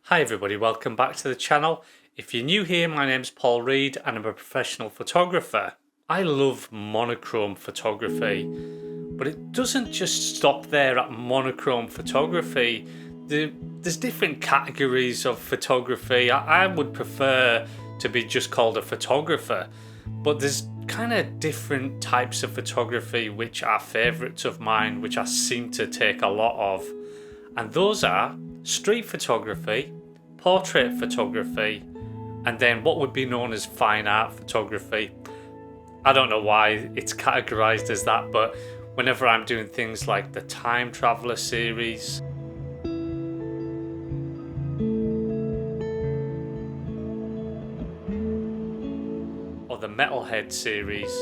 Hi everybody, welcome back to the channel. If you're new here, my name's Paul Reed and I'm a professional photographer. I love monochrome photography, but it doesn't just stop there at monochrome photography. There's different categories of photography. I would prefer to be just called a photographer, but there's kind of different types of photography which are favourites of mine, which I seem to take a lot of. And those are street photography, portrait photography, and then what would be known as fine art photography. I don't know why it's categorized as that, but whenever I'm doing things like the Time Traveller series, or the Metalhead series,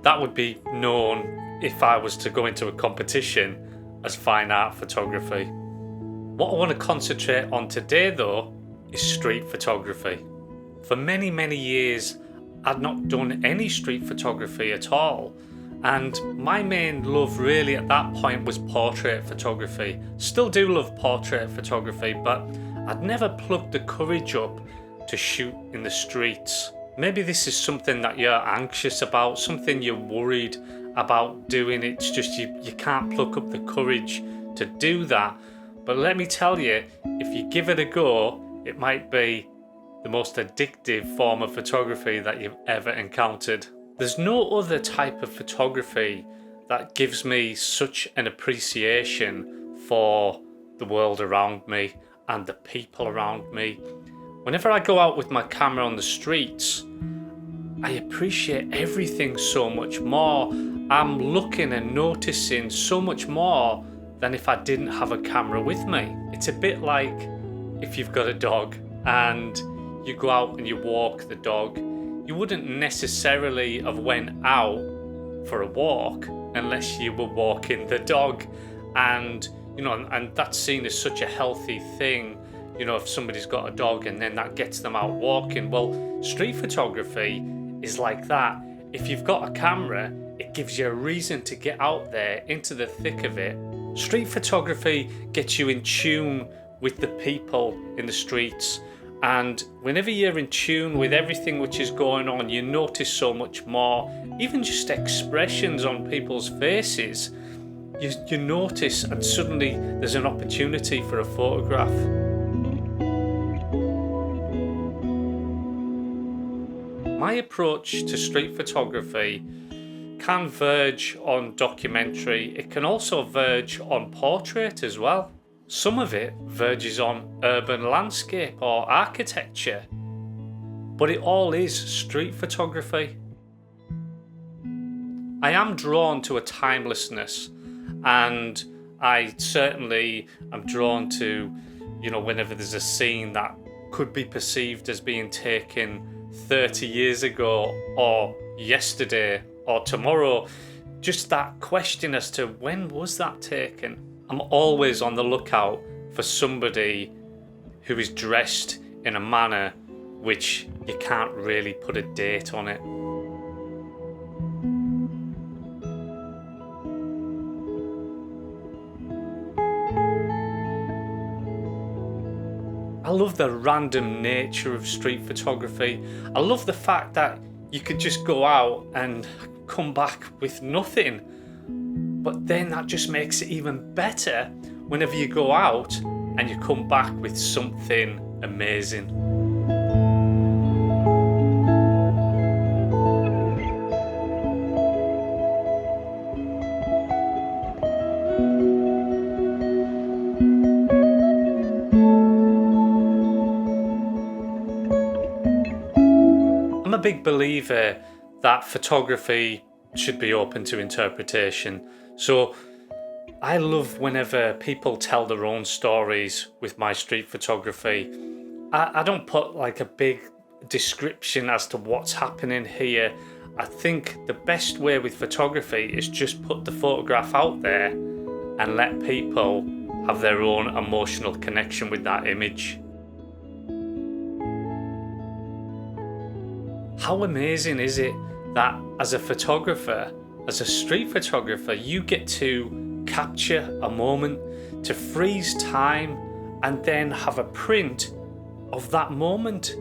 that would be known, if I was to go into a competition, as fine art photography. What I want to concentrate on today though is street photography. For many years I'd not done any street photography at all, and my main love really at that point was portrait photography. Still do love portrait photography, but I'd never plugged the courage up to shoot in the streets. Maybe this is something that you're anxious about, something you're worried about doing. It's just you can't pluck up the courage to do that. But let me tell you, if you give it a go, it might be the most addictive form of photography that you've ever encountered. There's no other type of photography that gives me such an appreciation for the world around me and the people around me. Whenever I go out with my camera on the streets, I appreciate everything so much more. I'm looking and noticing so much more than if I didn't have a camera with me. It's a bit like if you've got a dog and you go out and you walk the dog. You wouldn't necessarily have went out for a walk unless you were walking the dog. And and that's seen as such a healthy thing. If somebody's got a dog and then that gets them out walking. Well, street photography is like that. If you've got a camera, it gives you a reason to get out there into the thick of it. Street photography gets you in tune with the people in the streets. And whenever you're in tune with everything which is going on, you notice so much more. Even just expressions on people's faces, you notice, and suddenly there's an opportunity for a photograph. My approach to street photography can verge on documentary. It can also verge on portrait as well. Some of it verges on urban landscape or architecture, but it all is street photography. I am drawn to a timelessness, and I certainly am drawn to, whenever there's a scene that could be perceived as being taken 30 years ago or yesterday or tomorrow, just that question as to when was that taken. I'm always on the lookout for somebody who is dressed in a manner which you can't really put a date on it. I love the random nature of street photography. I love the fact that you could just go out and come back with nothing. But then that just makes it even better whenever you go out and you come back with something amazing. I'm a big believer that photography should be open to interpretation. So I love whenever people tell their own stories with my street photography. I don't put like a big description as to what's happening here. I think the best way with photography is just put the photograph out there and let people have their own emotional connection with that image. How amazing is it that as a photographer As a street photographer, you get to capture a moment, to freeze time, and then have a print of that moment.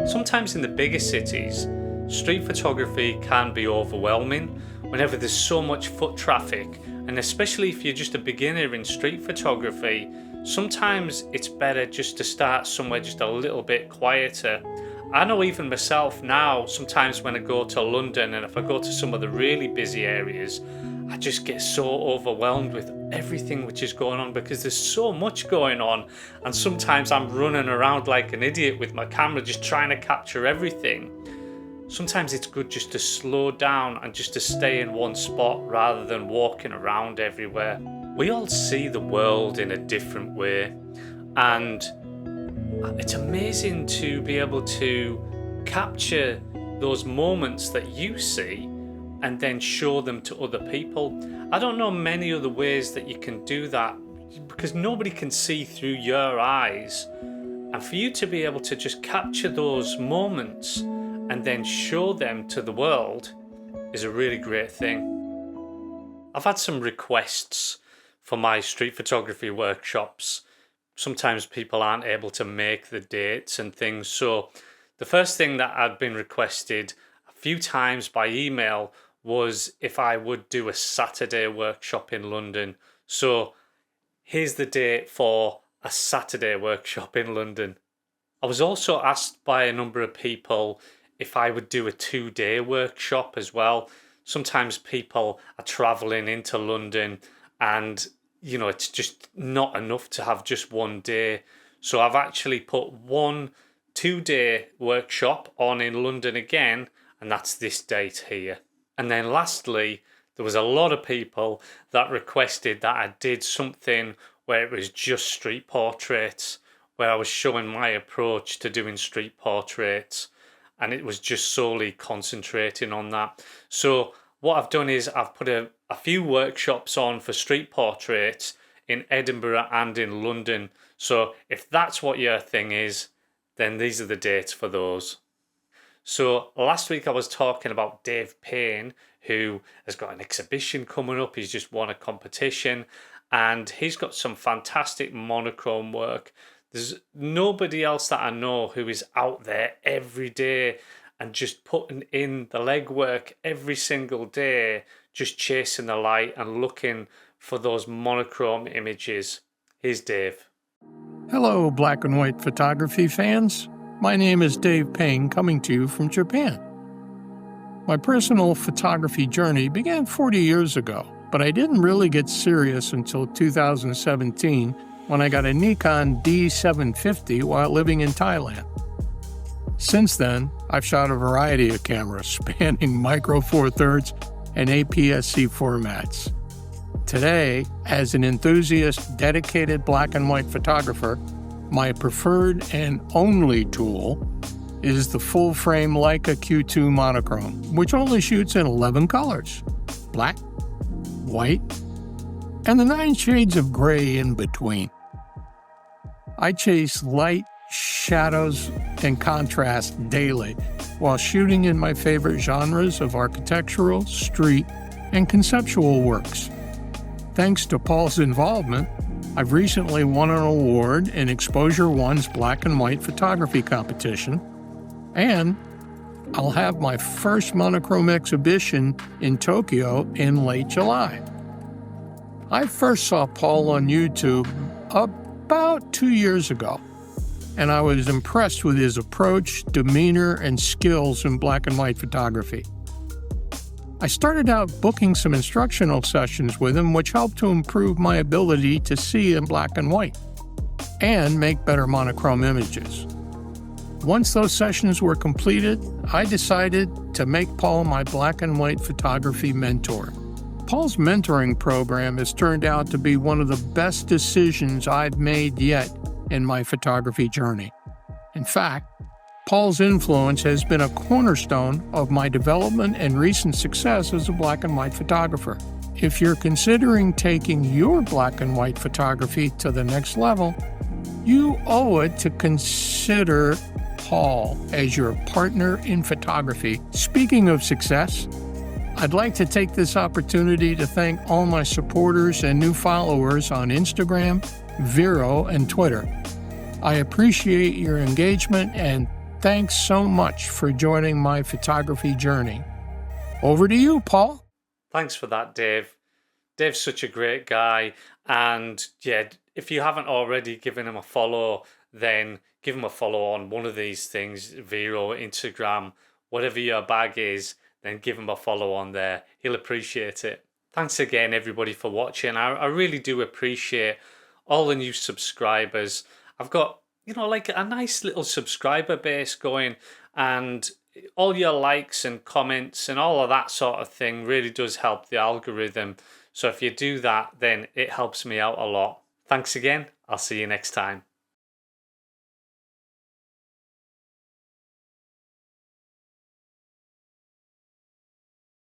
Sometimes in the bigger cities, street photography can be overwhelming whenever there's so much foot traffic, and especially if you're just a beginner in street photography, sometimes it's better just to start somewhere just a little bit quieter. I know even myself now, sometimes when I go to London and if I go to some of the really busy areas, I just get so overwhelmed with everything which is going on because there's so much going on, and sometimes I'm running around like an idiot with my camera just trying to capture everything. Sometimes it's good just to slow down and just to stay in one spot rather than walking around everywhere. We all see the world in a different way, and it's amazing to be able to capture those moments that you see and then show them to other people. I don't know many other ways that you can do that because nobody can see through your eyes. And for you to be able to just capture those moments and then show them to the world is a really great thing. I've had some requests for my street photography workshops. Sometimes people aren't able to make the dates and things. So the first thing that had been requested a few times by email was if I would do a Saturday workshop in London. So here's the date for a Saturday workshop in London. I was also asked by a number of people if I would do a 2-day workshop as well. Sometimes people are traveling into London and, you know, it's just not enough to have just one day. So I've actually put one 2-day workshop on in London again, and that's this date here. And then lastly, there was a lot of people that requested that I did something where it was just street portraits, where I was showing my approach to doing street portraits, and it was just solely concentrating on that. So what I've done is I've put a few workshops on for street portraits in Edinburgh and in London. So if that's what your thing is, then these are the dates for those. So last week I was talking about Dave Payne, who has got an exhibition coming up. He's just won a competition and he's got some fantastic monochrome work. There's nobody else that I know who is out there every day and just putting in the legwork every single day, just chasing the light and looking for those monochrome images. Here's Dave. Hello, black and white photography fans. My name is Dave Payne, coming to you from Japan. My personal photography journey began 40 years ago, but I didn't really get serious until 2017 when I got a Nikon D750 while living in Thailand. Since then, I've shot a variety of cameras spanning micro four thirds and APS-C formats. Today, as an enthusiast, dedicated black and white photographer, my preferred and only tool is the full-frame Leica Q2 Monochrom, which only shoots in 11 colors: black, white, and the 9 shades of gray in between. I chase light, shadows, and contrast daily while shooting in my favorite genres of architectural, street, and conceptual works. Thanks to Paul's involvement, I've recently won an award in Exposure One's black and white photography competition, and I'll have my first monochrome exhibition in Tokyo in late July. I first saw Paul on YouTube about 2 years ago, and I was impressed with his approach, demeanor, and skills in black and white photography. I started out booking some instructional sessions with him, which helped to improve my ability to see in black and white and make better monochrome images. Once those sessions were completed, I decided to make Paul my black and white photography mentor. Paul's mentoring program has turned out to be one of the best decisions I've made yet in my photography journey. In fact, Paul's influence has been a cornerstone of my development and recent success as a black and white photographer. If you're considering taking your black and white photography to the next level, you owe it to consider Paul as your partner in photography. Speaking of success, I'd like to take this opportunity to thank all my supporters and new followers on Instagram, Vero, and Twitter. I appreciate your engagement and thanks so much for joining my photography journey. Over to you, Paul. Thanks for that, Dave. Dave's such a great guy, and yeah, if you haven't already given him a follow, then give him a follow on one of these things, Vero, Instagram, whatever your bag is, then give him a follow on there. He'll appreciate it. Thanks again, everybody, for watching. I really do appreciate all the new subscribers. I've got, like a nice little subscriber base going, and all your likes and comments and all of that sort of thing really does help the algorithm. So if you do that, then it helps me out a lot. Thanks again. I'll see you next time.